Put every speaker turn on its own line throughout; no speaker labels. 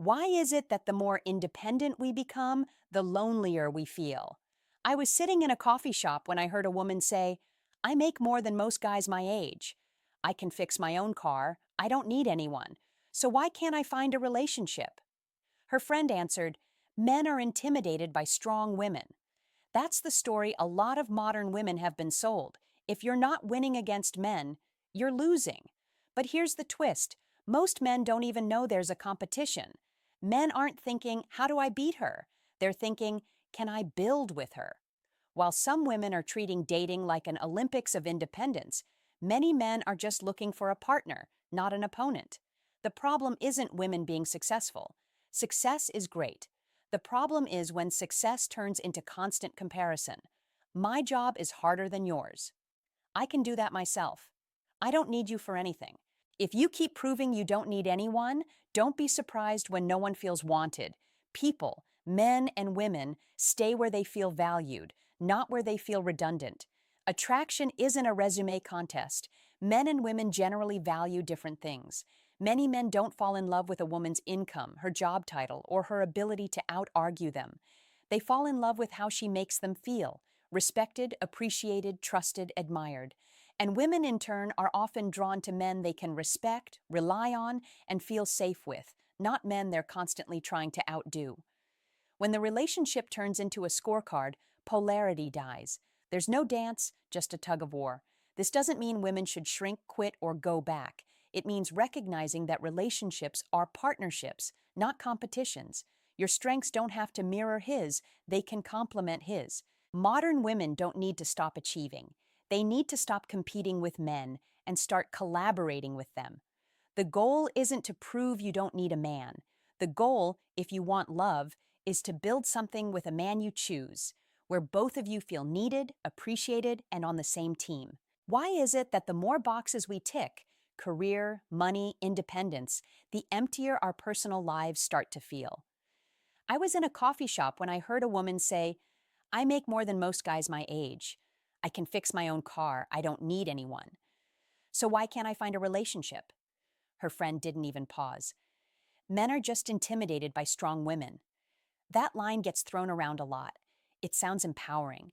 Why is it that the more independent we become, the lonelier we feel? I was sitting in a coffee shop when I heard a woman say, I make more than most guys my age. I can fix my own car. I don't need anyone. So why can't I find a relationship? Her friend answered, Men are intimidated by strong women. That's the story a lot of modern women have been sold. If you're not winning against men, you're losing. But here's the twist. Most men don't even know there's a competition. Men aren't thinking, how do I beat her? They're thinking, can I build with her? While some women are treating dating like an Olympics of independence, many men are just looking for a partner, not an opponent. The problem isn't women being successful. Success is great. The problem is when success turns into constant comparison. My job is harder than yours. I can do that myself. I don't need you for anything. If you keep proving you don't need anyone, don't be surprised when no one feels wanted. People, men and women, stay where they feel valued, not where they feel redundant. Attraction isn't a resume contest. Men and women generally value different things. Many men don't fall in love with a woman's income, her job title, or her ability to out-argue them. They fall in love with how she makes them feel, respected, appreciated, trusted, admired. And women, in turn, are often drawn to men they can respect, rely on, and feel safe with, not men they're constantly trying to outdo. When the relationship turns into a scorecard, polarity dies. There's no dance, just a tug of war. This doesn't mean women should shrink, quit, or go back. It means recognizing that relationships are partnerships, not competitions. Your strengths don't have to mirror his, they can complement his. Modern women don't need to stop achieving. They need to stop competing with men and start collaborating with them. The goal isn't to prove you don't need a man. The goal, if you want love, is to build something with a man you choose, where both of you feel needed, appreciated, and on the same team. Why is it that the more boxes we tick, career, money, independence, the emptier our personal lives start to feel? I was in a coffee shop when I heard a woman say, I make more than most guys my age. I can fix my own car. I don't need anyone. So why can't I find a relationship? Her friend didn't even pause. Men are just intimidated by strong women. That line gets thrown around a lot. It sounds empowering.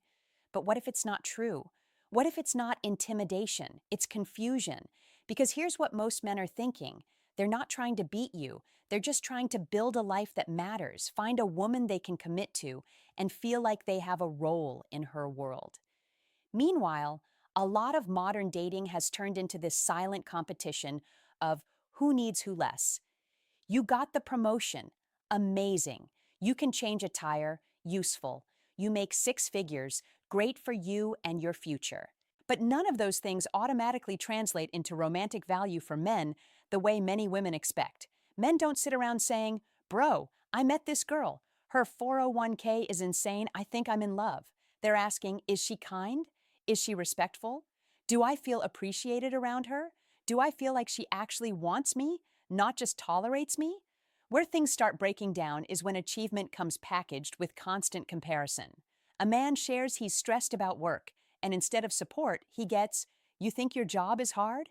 But what if it's not true? What if it's not intimidation? It's confusion. Because here's what most men are thinking. They're not trying to beat you. They're just trying to build a life that matters, find a woman they can commit to, and feel like they have a role in her world. Meanwhile, a lot of modern dating has turned into this silent competition of who needs who less. You got the promotion. Amazing. You can change a tire. Useful. You make six figures. Great for you and your future. But none of those things automatically translate into romantic value for men the way many women expect. Men don't sit around saying, Bro, I met this girl. Her 401k is insane. I think I'm in love. They're asking, is she kind? Is she respectful? Do I feel appreciated around her? Do I feel like she actually wants me, not just tolerates me? Where things start breaking down is when achievement comes packaged with constant comparison. A man shares he's stressed about work, and instead of support, he gets, You think your job is hard?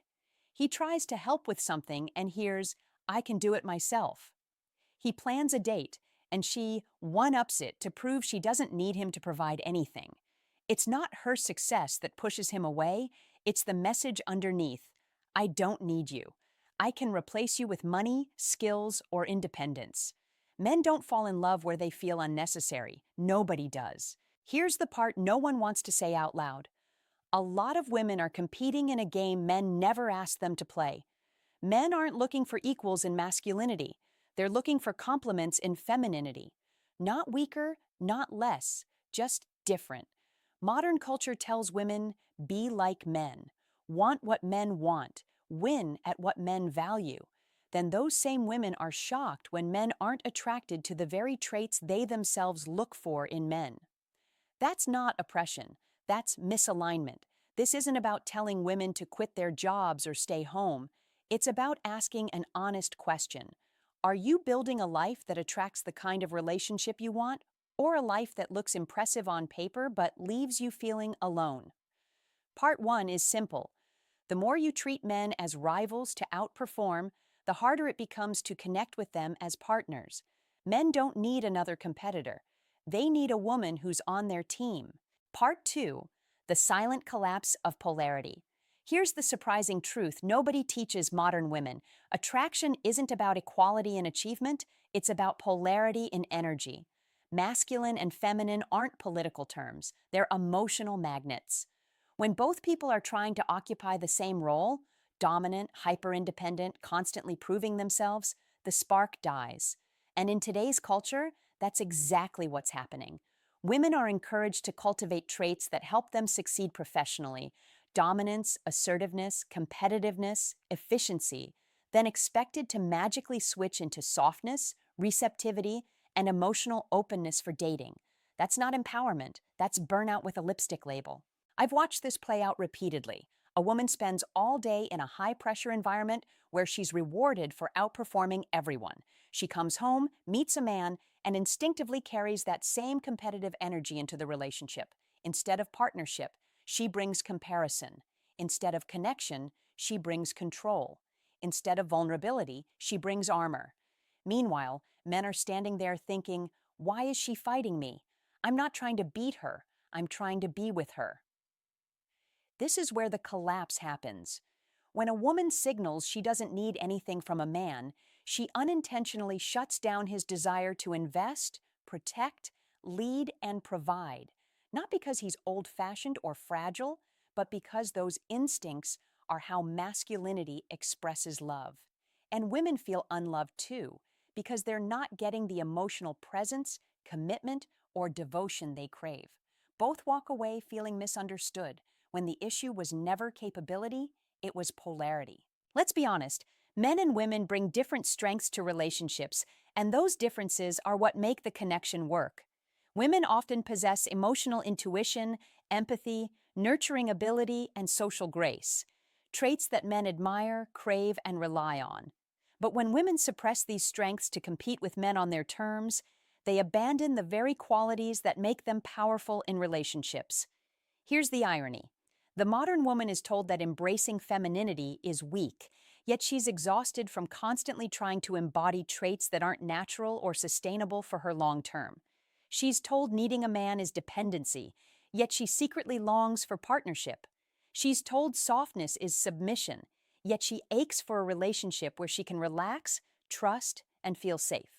He tries to help with something and hears, I can do it myself. He plans a date, and she one-ups it to prove she doesn't need him to provide anything. It's not her success that pushes him away, it's the message underneath. I don't need you. I can replace you with money, skills, or independence. Men don't fall in love where they feel unnecessary. Nobody does. Here's the part no one wants to say out loud. A lot of women are competing in a game men never asked them to play. Men aren't looking for equals in masculinity. They're looking for complements in femininity. Not weaker, not less, just different. Modern culture tells women, be like men, want what men want, win at what men value. Then those same women are shocked when men aren't attracted to the very traits they themselves look for in men. That's not oppression. That's misalignment. This isn't about telling women to quit their jobs or stay home. It's about asking an honest question. Are you building a life that attracts the kind of relationship you want, or a life that looks impressive on paper but leaves you feeling alone? Part 1 is simple. The more you treat men as rivals to outperform, the harder it becomes to connect with them as partners. Men don't need another competitor. They need a woman who's on their team. Part 2. The silent collapse of polarity. Here's the surprising truth nobody teaches modern women. Attraction isn't about equality in achievement, it's about polarity in energy. Masculine and feminine aren't political terms, they're emotional magnets. When both people are trying to occupy the same role, dominant, hyper-independent, constantly proving themselves, the spark dies. And in today's culture, that's exactly what's happening. Women are encouraged to cultivate traits that help them succeed professionally: dominance, assertiveness, competitiveness, efficiency, then expected to magically switch into softness, receptivity, and emotional openness for dating. That's not empowerment, that's burnout with a lipstick label. I've watched this play out repeatedly. A woman spends all day in a high-pressure environment where she's rewarded for outperforming everyone. She comes home, meets a man, and instinctively carries that same competitive energy into the relationship. Instead of partnership, she brings comparison. Instead of connection, she brings control. Instead of vulnerability, she brings armor. Meanwhile, men are standing there thinking, why is she fighting me? I'm not trying to beat her. I'm trying to be with her. This is where the collapse happens. When a woman signals she doesn't need anything from a man, she unintentionally shuts down his desire to invest, protect, lead, and provide. Not because he's old-fashioned or fragile, but because those instincts are how masculinity expresses love. And women feel unloved too, because they're not getting the emotional presence, commitment, or devotion they crave. Both walk away feeling misunderstood, when the issue was never capability, it was polarity. Let's be honest, men and women bring different strengths to relationships, and those differences are what make the connection work. Women often possess emotional intuition, empathy, nurturing ability, and social grace, traits that men admire, crave, and rely on. But when women suppress these strengths to compete with men on their terms, they abandon the very qualities that make them powerful in relationships. Here's the irony. The modern woman is told that embracing femininity is weak, yet she's exhausted from constantly trying to embody traits that aren't natural or sustainable for her long term. She's told needing a man is dependency, yet she secretly longs for partnership. She's told softness is submission, yet she aches for a relationship where she can relax, trust, and feel safe.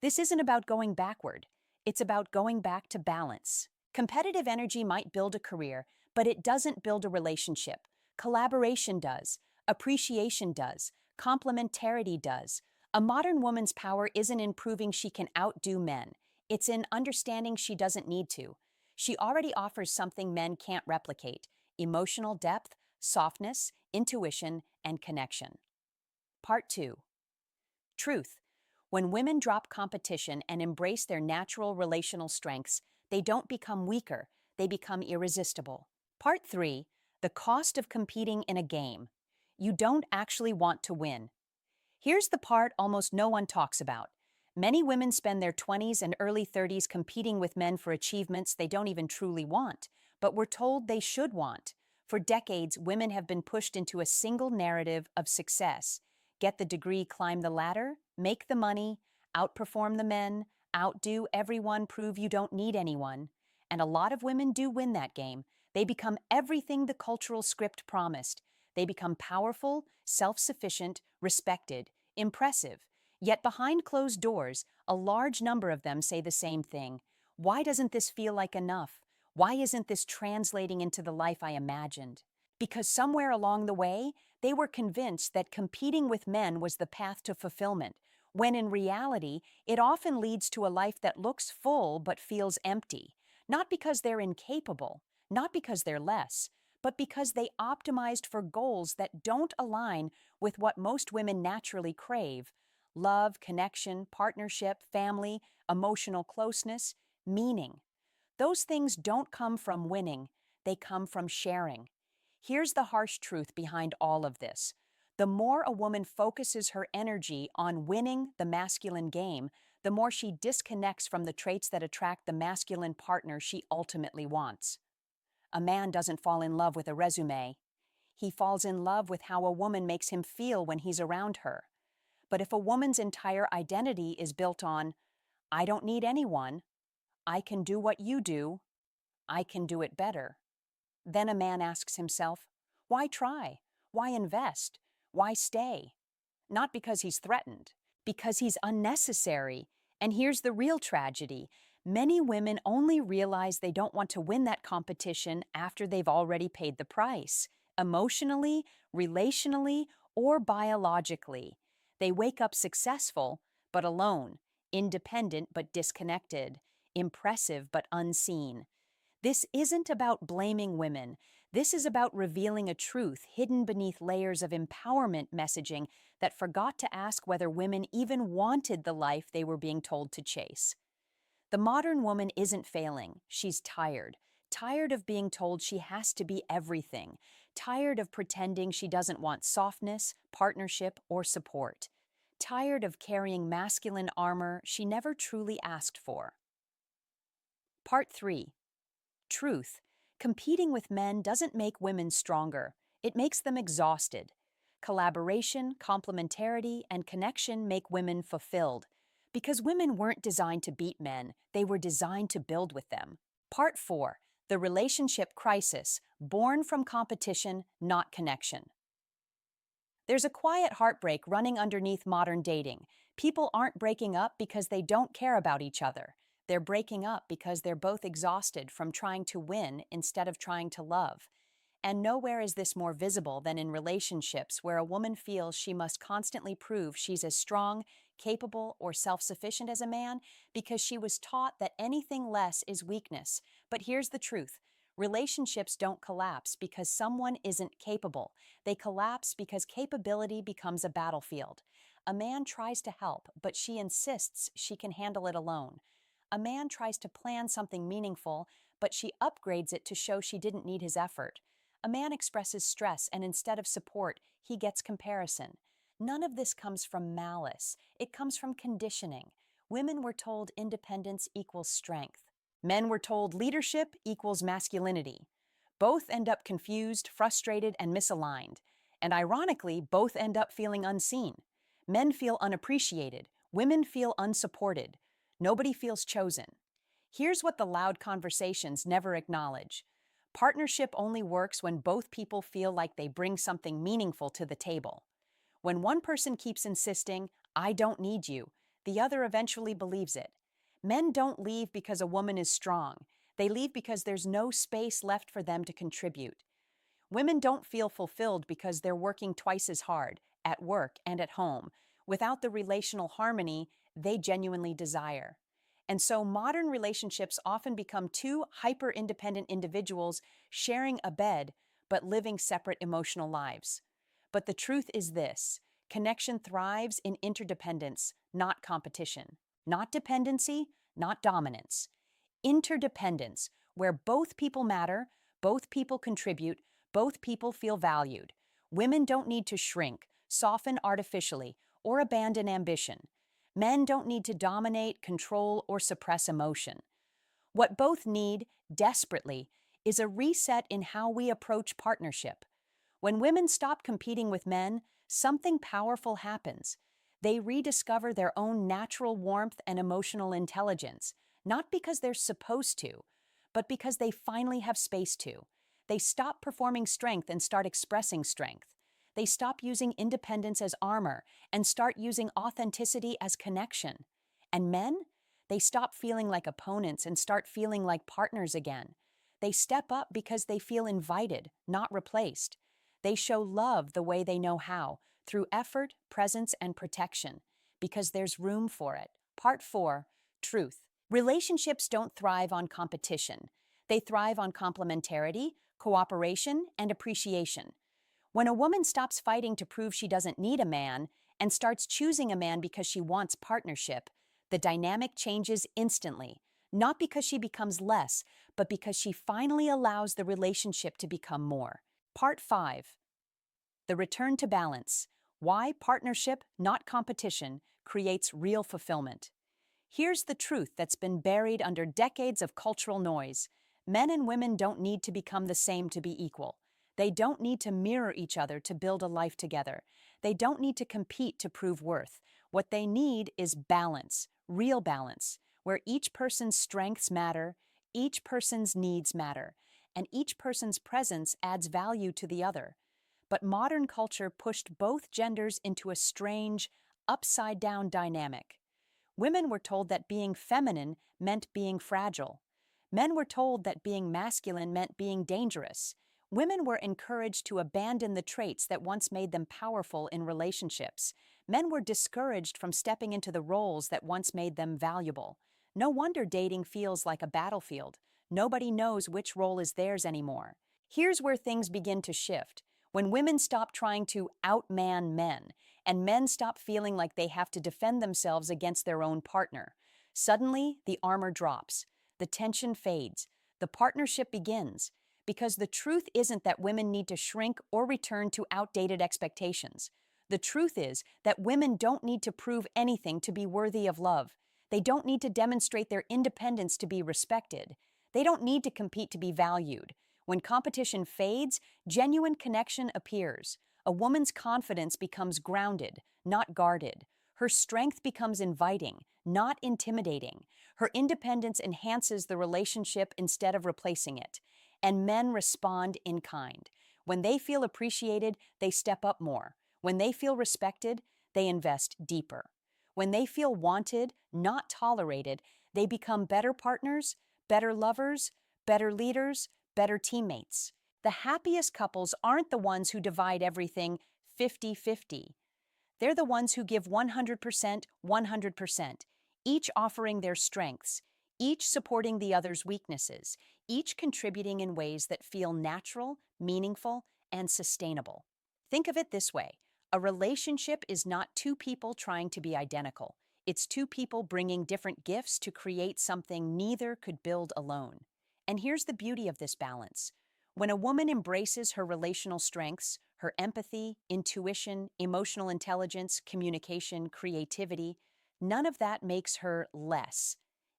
This isn't about going backward, it's about going back to balance. Competitive energy might build a career, but it doesn't build a relationship. Collaboration does. Appreciation does. Complementarity does. A modern woman's power isn't in proving she can outdo men. It's in understanding she doesn't need to. She already offers something men can't replicate: emotional depth, softness, intuition, and connection. Part 2. Truth. When women drop competition and embrace their natural relational strengths, they don't become weaker, they become irresistible. Part 3. The cost of competing in a game. You don't actually want to win. Here's the part almost no one talks about. Many women spend their 20s and early 30s competing with men for achievements they don't even truly want, but were told they should want. For decades, women have been pushed into a single narrative of success: get the degree, climb the ladder, make the money, outperform the men, outdo everyone, prove you don't need anyone. And a lot of women do win that game. They become everything the cultural script promised. They become powerful, self-sufficient, respected, impressive. Yet behind closed doors, a large number of them say the same thing. Why doesn't this feel like enough? Why isn't this translating into the life I imagined? Because somewhere along the way, they were convinced that competing with men was the path to fulfillment, when in reality, it often leads to a life that looks full but feels empty. Not because they're incapable, not because they're less, but because they optimized for goals that don't align with what most women naturally crave: love, connection, partnership, family, emotional closeness, meaning. Those things don't come from winning, they come from sharing. Here's the harsh truth behind all of this. The more a woman focuses her energy on winning the masculine game, the more she disconnects from the traits that attract the masculine partner she ultimately wants. A man doesn't fall in love with a resume. He falls in love with how a woman makes him feel when he's around her. But if a woman's entire identity is built on, I don't need anyone, I can do what you do, I can do it better, then a man asks himself, why try? Why invest? Why stay? Not because he's threatened, because he's unnecessary. And here's the real tragedy. Many women only realize they don't want to win that competition after they've already paid the price, emotionally, relationally, or biologically. They wake up successful, but alone, independent but disconnected, impressive but unseen. This isn't about blaming women. This is about revealing a truth hidden beneath layers of empowerment messaging that forgot to ask whether women even wanted the life they were being told to chase. The modern woman isn't failing. She's tired. Tired of being told she has to be everything. Tired of pretending she doesn't want softness, partnership, or support. Tired of carrying masculine armor she never truly asked for. Part 3. Truth. Competing with men doesn't make women stronger. It makes them exhausted. Collaboration, complementarity, and connection make women fulfilled. Because women weren't designed to beat men, they were designed to build with them. Part 4. The relationship crisis, born from competition, not connection. There's a quiet heartbreak running underneath modern dating. People aren't breaking up because they don't care about each other. They're breaking up because they're both exhausted from trying to win instead of trying to love. And nowhere is this more visible than in relationships where a woman feels she must constantly prove she's as strong, capable, or self-sufficient as a man because she was taught that anything less is weakness. But here's the truth. Relationships don't collapse because someone isn't capable. They collapse because capability becomes a battlefield. A man tries to help, but she insists she can handle it alone. A man tries to plan something meaningful, but she upgrades it to show she didn't need his effort. A man expresses stress, and instead of support, he gets comparison. None of this comes from malice. It comes from conditioning. Women were told independence equals strength. Men were told leadership equals masculinity. Both end up confused, frustrated, and misaligned. And ironically, both end up feeling unseen. Men feel unappreciated. Women feel unsupported. Nobody feels chosen. Here's what the loud conversations never acknowledge. Partnership only works when both people feel like they bring something meaningful to the table. When one person keeps insisting, I don't need you, the other eventually believes it. Men don't leave because a woman is strong. They leave because there's no space left for them to contribute. Women don't feel fulfilled because they're working twice as hard, at work and at home, without the relational harmony they genuinely desire. And so modern relationships often become two hyper-independent individuals sharing a bed but living separate emotional lives. But the truth is this: connection thrives in interdependence, not competition. Not dependency, not dominance. Interdependence, where both people matter, both people contribute, both people feel valued. Women don't need to shrink, soften artificially, or abandon ambition. Men don't need to dominate, control, or suppress emotion. What both need, desperately, is a reset in how we approach partnership. When women stop competing with men, something powerful happens. They rediscover their own natural warmth and emotional intelligence, not because they're supposed to, but because they finally have space to. They stop performing strength and start expressing strength. They stop using independence as armor and start using authenticity as connection. And men? They stop feeling like opponents and start feeling like partners again. They step up because they feel invited, not replaced. They show love the way they know how, through effort, presence, and protection, because there's room for it. Part 4. Truth. Relationships don't thrive on competition. They thrive on complementarity, cooperation, and appreciation. When a woman stops fighting to prove she doesn't need a man and starts choosing a man because she wants partnership, the dynamic changes instantly, not because she becomes less, but because she finally allows the relationship to become more. Part 5. The return to balance. Why partnership, not competition, creates real fulfillment. Here's the truth that's been buried under decades of cultural noise. Men and women don't need to become the same to be equal. They don't need to mirror each other to build a life together. They don't need to compete to prove worth. What they need is balance, real balance, where each person's strengths matter, each person's needs matter, and each person's presence adds value to the other. But modern culture pushed both genders into a strange, upside-down dynamic. Women were told that being feminine meant being fragile. Men were told that being masculine meant being dangerous. Women were encouraged to abandon the traits that once made them powerful in relationships. Men were discouraged from stepping into the roles that once made them valuable. No wonder dating feels like a battlefield. Nobody knows which role is theirs anymore. Here's where things begin to shift. When women stop trying to outman men, and men stop feeling like they have to defend themselves against their own partner. Suddenly, the armor drops, the tension fades, the partnership begins, because the truth isn't that women need to shrink or return to outdated expectations. The truth is that women don't need to prove anything to be worthy of love. They don't need to demonstrate their independence to be respected. They don't need to compete to be valued. When competition fades, genuine connection appears. A woman's confidence becomes grounded, not guarded. Her strength becomes inviting, not intimidating. Her independence enhances the relationship instead of replacing it. And men respond in kind. When they feel appreciated, they step up more. When they feel respected, they invest deeper. When they feel wanted, not tolerated, they become better partners, better lovers, better leaders, better teammates. The happiest couples aren't the ones who divide everything 50-50. They're the ones who give 100%, 100%, each offering their strengths, each supporting the other's weaknesses, each contributing in ways that feel natural, meaningful, and sustainable. Think of it this way. A relationship is not two people trying to be identical. It's two people bringing different gifts to create something neither could build alone. And here's the beauty of this balance. When a woman embraces her relational strengths, her empathy, intuition, emotional intelligence, communication, creativity, none of that makes her less.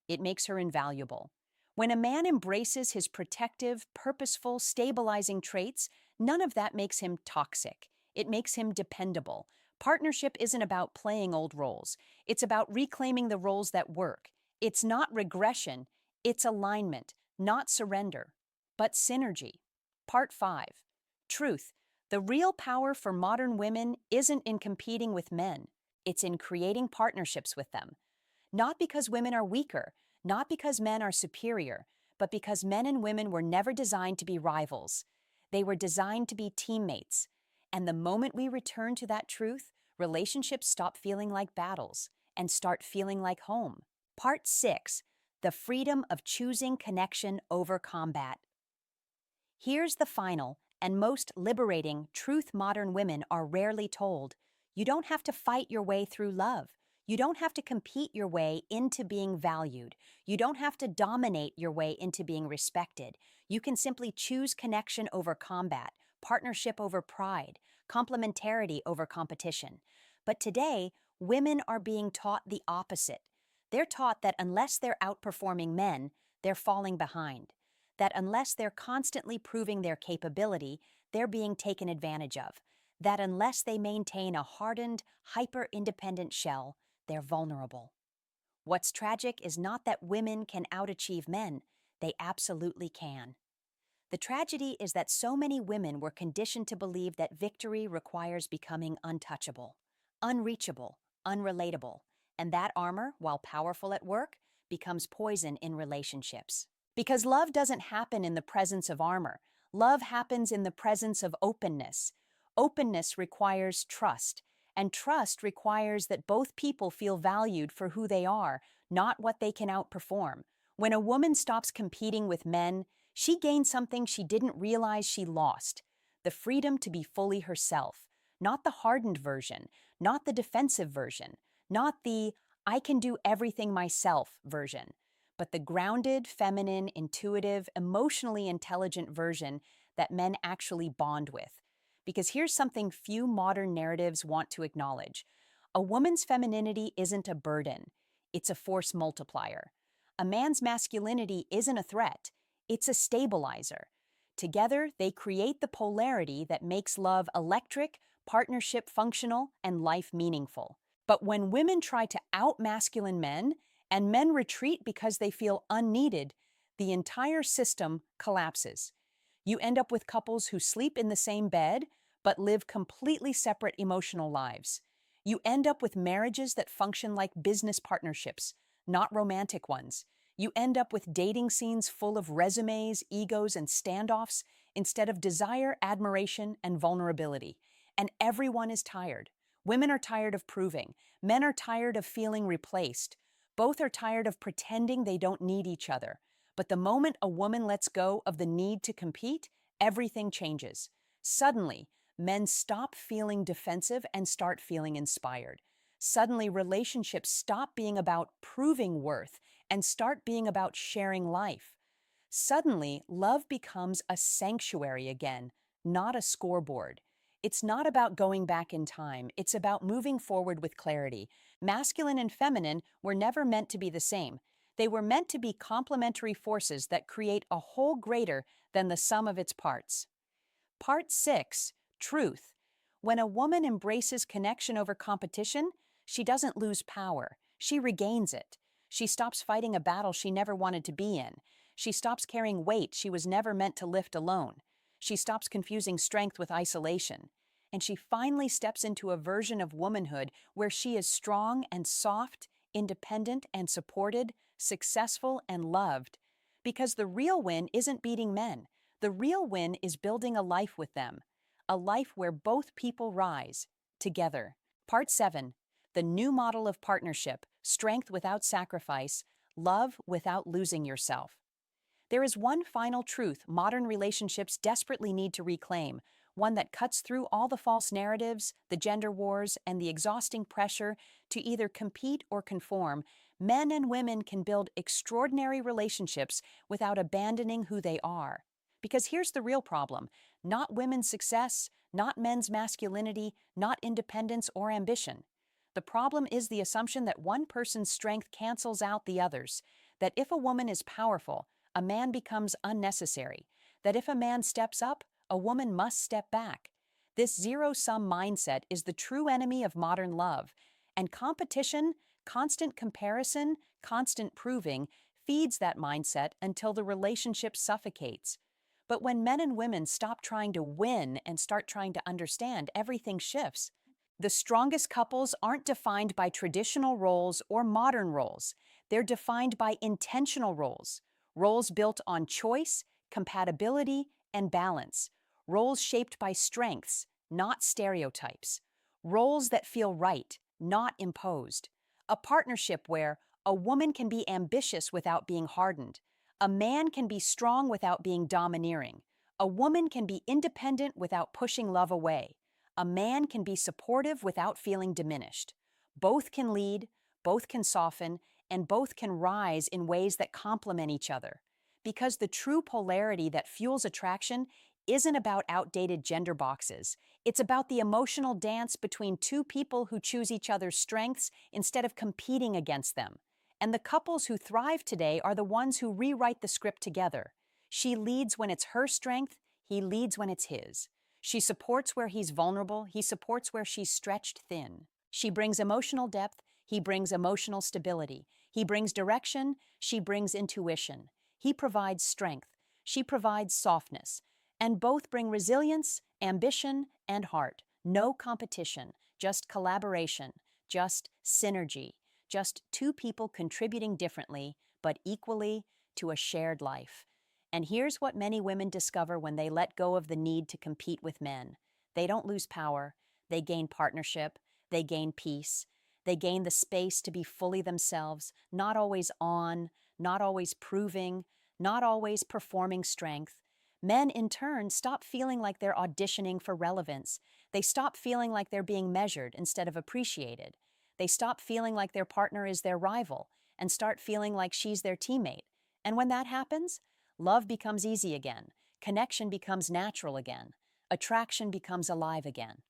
It makes her invaluable. When a man embraces his protective, purposeful, stabilizing traits, none of that makes him toxic. It makes him dependable. Partnership isn't about playing old roles. It's about reclaiming the roles that work. It's not regression, it's alignment, not surrender, but synergy. Part 5. Truth. The real power for modern women isn't in competing with men. It's in creating partnerships with them. Not because women are weaker, not because men are superior, but because men and women were never designed to be rivals. They were designed to be teammates. And the moment we return to that truth, relationships stop feeling like battles and start feeling like home. Part 6. The freedom of choosing connection over combat. Here's the final and most liberating truth modern women are rarely told. You don't have to fight your way through love. You don't have to compete your way into being valued. You don't have to dominate your way into being respected. You can simply choose connection over combat, partnership over pride, complementarity over competition. But today, women are being taught the opposite. They're taught that unless they're outperforming men, they're falling behind. That unless they're constantly proving their capability, they're being taken advantage of. That unless they maintain a hardened, hyper-independent shell, they're vulnerable. What's tragic is not that women can outachieve men. They absolutely can. The tragedy is that so many women were conditioned to believe that victory requires becoming untouchable, unreachable, unrelatable, and that armor, while powerful at work, becomes poison in relationships. Because love doesn't happen in the presence of armor. Love happens in the presence of openness. Openness requires trust, and trust requires that both people feel valued for who they are, not what they can outperform. When a woman stops competing with men, she gains something she didn't realize she lost: the freedom to be fully herself, not the hardened version, not the defensive version, not the "I can do everything myself" version, but the grounded, feminine, intuitive, emotionally intelligent version that men actually bond with. Because here's something few modern narratives want to acknowledge. A woman's femininity isn't a burden, it's a force multiplier. A man's masculinity isn't a threat, it's a stabilizer. Together, they create the polarity that makes love electric, partnership functional, and life meaningful. But when women try to out-masculine men, and men retreat because they feel unneeded, the entire system collapses. You end up with couples who sleep in the same bed, but live completely separate emotional lives. You end up with marriages that function like business partnerships, not romantic ones. You end up with dating scenes full of resumes, egos, and standoffs instead of desire, admiration, and vulnerability. And everyone is tired. Women are tired of proving. Men are tired of feeling replaced. Both are tired of pretending they don't need each other. But the moment a woman lets go of the need to compete, everything changes. Suddenly, men stop feeling defensive and start feeling inspired. Suddenly, relationships stop being about proving worth and start being about sharing life. Suddenly, love becomes a sanctuary again, not a scoreboard. It's not about going back in time, it's about moving forward with clarity. Masculine and feminine were never meant to be the same. They were meant to be complementary forces that create a whole greater than the sum of its parts. Part 6, Truth. When a woman embraces connection over competition, she doesn't lose power. She regains it. She stops fighting a battle she never wanted to be in. She stops carrying weight she was never meant to lift alone. She stops confusing strength with isolation. And she finally steps into a version of womanhood where she is strong and soft, independent and supported, successful and loved. Because the real win isn't beating men. The real win is building a life with them, a life where both people rise together. Part 7, The New Model of Partnership, Strength Without Sacrifice, Love Without Losing Yourself. There is one final truth modern relationships desperately need to reclaim, one that cuts through all the false narratives, the gender wars, and the exhausting pressure to either compete or conform. Men and women can build extraordinary relationships without abandoning who they are. Because here's the real problem: not women's success, not men's masculinity, not independence or ambition. The problem is the assumption that one person's strength cancels out the others, that if a woman is powerful, a man becomes unnecessary, that if a man steps up, a woman must step back. This zero-sum mindset is the true enemy of modern love, and competition, constant comparison, constant proving, feeds that mindset until the relationship suffocates. But when men and women stop trying to win and start trying to understand, everything shifts. The strongest couples aren't defined by traditional roles or modern roles. They're defined by intentional roles, roles built on choice, compatibility, and balance, roles shaped by strengths, not stereotypes, roles that feel right, not imposed. A partnership where a woman can be ambitious without being hardened, a man can be strong without being domineering, a woman can be independent without pushing love away, a man can be supportive without feeling diminished. Both can lead, both can soften, and both can rise in ways that complement each other. Because the true polarity that fuels attraction isn't about outdated gender boxes. It's about the emotional dance between two people who choose each other's strengths instead of competing against them. And the couples who thrive today are the ones who rewrite the script together. She leads when it's her strength, he leads when it's his. She supports where he's vulnerable, he supports where she's stretched thin. She brings emotional depth, he brings emotional stability. He brings direction, she brings intuition. He provides strength, she provides softness. And both bring resilience, ambition, and heart. No competition, just collaboration, just synergy, just two people contributing differently, but equally to a shared life. And here's what many women discover when they let go of the need to compete with men. They don't lose power, they gain partnership, they gain peace, they gain the space to be fully themselves, not always on, not always proving, not always performing strength. Men, in turn, stop feeling like they're auditioning for relevance. They stop feeling like they're being measured instead of appreciated. They stop feeling like their partner is their rival and start feeling like she's their teammate. And when that happens, love becomes easy again. Connection becomes natural again. Attraction becomes alive again.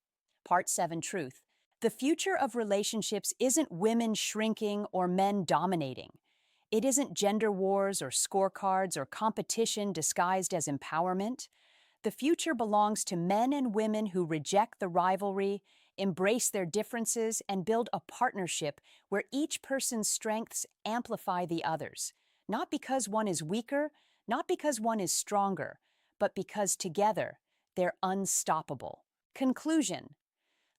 Part 7, Truth. The future of relationships isn't women shrinking or men dominating. It isn't gender wars or scorecards or competition disguised as empowerment. The future belongs to men and women who reject the rivalry, embrace their differences, and build a partnership where each person's strengths amplify the others. Not because one is weaker, not because one is stronger, but because together they're unstoppable. Conclusion: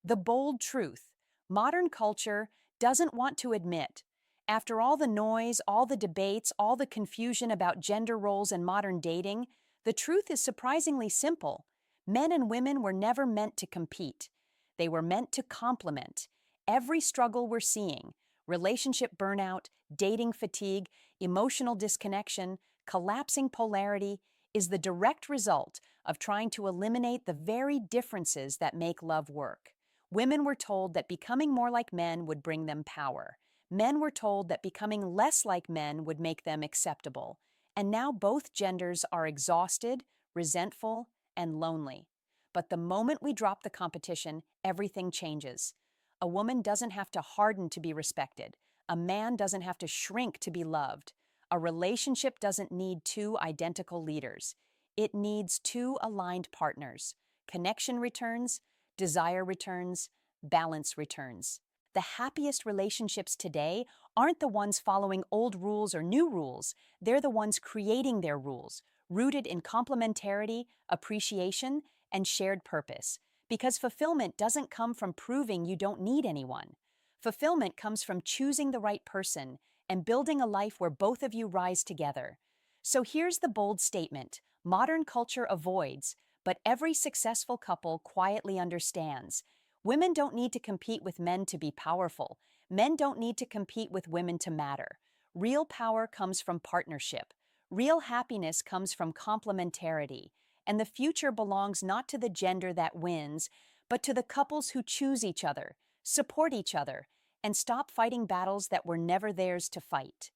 the bold truth modern culture doesn't want to admit. After all the noise, all the debates, all the confusion about gender roles and modern dating, the truth is surprisingly simple. Men and women were never meant to compete. They were meant to complement. Every struggle we're seeing, relationship burnout, dating fatigue, emotional disconnection, collapsing polarity, is the direct result of trying to eliminate the very differences that make love work. Women were told that becoming more like men would bring them power. Men were told that becoming less like men would make them acceptable. And now both genders are exhausted, resentful, and lonely. But the moment we drop the competition, everything changes. A woman doesn't have to harden to be respected. A man doesn't have to shrink to be loved. A relationship doesn't need two identical leaders. It needs two aligned partners. Connection returns, desire returns, balance returns. The happiest relationships today aren't the ones following old rules or new rules. They're the ones creating their rules, rooted in complementarity, appreciation, and shared purpose. Because fulfillment doesn't come from proving you don't need anyone. Fulfillment comes from choosing the right person and building a life where both of you rise together. So here's the bold statement modern culture avoids, but every successful couple quietly understands. Women don't need to compete with men to be powerful. Men don't need to compete with women to matter. Real power comes from partnership. Real happiness comes from complementarity. And the future belongs not to the gender that wins, but to the couples who choose each other, support each other, and stop fighting battles that were never theirs to fight.